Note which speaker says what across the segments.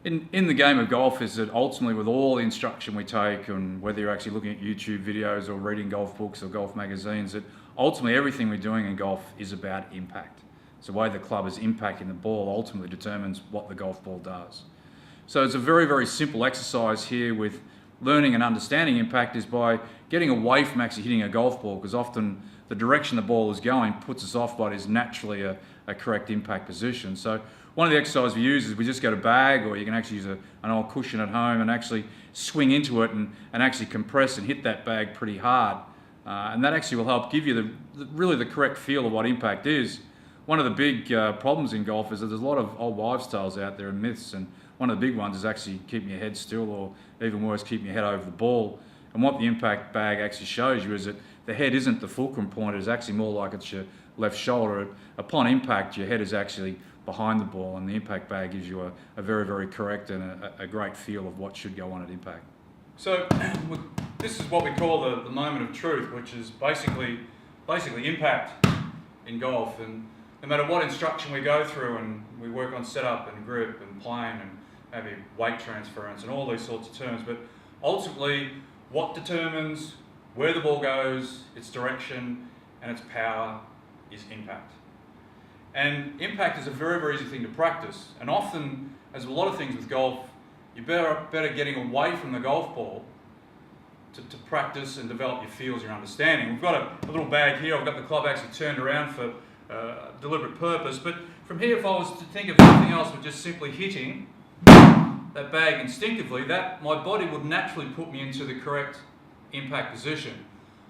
Speaker 1: In the game of golf is that ultimately with all the instruction we take, and whether you're actually looking at YouTube videos or reading golf books or golf magazines, that ultimately everything we're doing in golf is about impact. So the way the club is impacting the ball ultimately determines what the golf ball does. So it's a very, very simple exercise here with learning and understanding impact is by getting away from actually hitting a golf ball, because often the direction the ball is going puts us off what is naturally a correct impact position. So one of the exercises we use is we just get a bag, or you can actually use an old cushion at home and actually swing into it and actually compress and hit that bag pretty hard. And that actually will help give you really the correct feel of what impact is. One of the big problems in golf is that there's a lot of old wives' tales out there and myths, and one of the big ones is actually keeping your head still, or even worse, keeping your head over the ball. And what the impact bag actually shows you is that the head isn't the fulcrum point, it's actually more like it's your left shoulder. Upon impact, your head is actually behind the ball, and the impact bag gives you a very, very correct and a great feel of what should go on at impact. So this is what we call the moment of truth, which is basically impact in golf. And no matter what instruction we go through, and we work on setup and grip and plane and maybe weight transference and all these sorts of terms, but ultimately what determines where the ball goes, its direction and its power is impact. And impact is a very, very easy thing to practice. And often, as a lot of things with golf, you're better getting away from the golf ball to practice and develop your feels, your understanding. We've got a little bag here. I've got the club actually turned around for deliberate purpose. But from here, if I was to think of anything else with just simply hitting that bag instinctively, that my body would naturally put me into the correct impact position.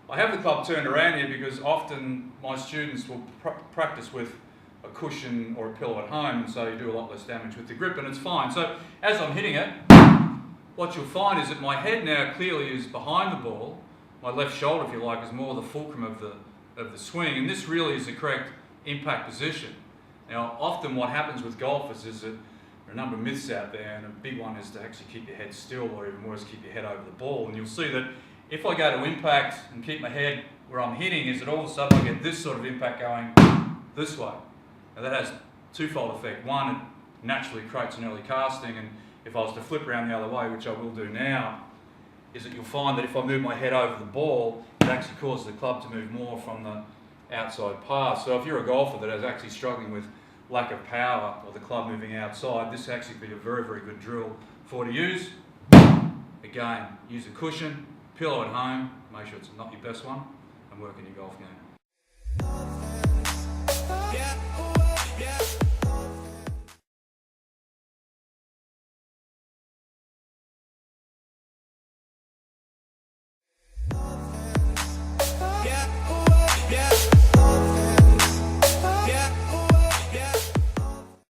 Speaker 1: I have the club turned around here because often my students will practice with a cushion or a pillow at home, and so you do a lot less damage with the grip, and it's fine. So as I'm hitting it, what you'll find is that my head now clearly is behind the ball. My left shoulder, if you like, is more the fulcrum of the swing, and this really is the correct impact position. Now, often what happens with golfers is that there are a number of myths out there, and a big one is to actually keep your head still, or even worse, keep your head over the ball. And you'll see that if I go to impact and keep my head where I'm hitting, is that all of a sudden I get this sort of impact going this way. Now that has twofold effect. One, it naturally creates an early casting, and if I was to flip around the other way, which I will do now, is that you'll find that if I move my head over the ball, it actually causes the club to move more from the outside path. So if you're a golfer that is actually struggling with lack of power or the club moving outside, this actually be a very, very good drill for to use. Again, use a cushion, pillow at home, make sure it's not your best one, and work in your golf game.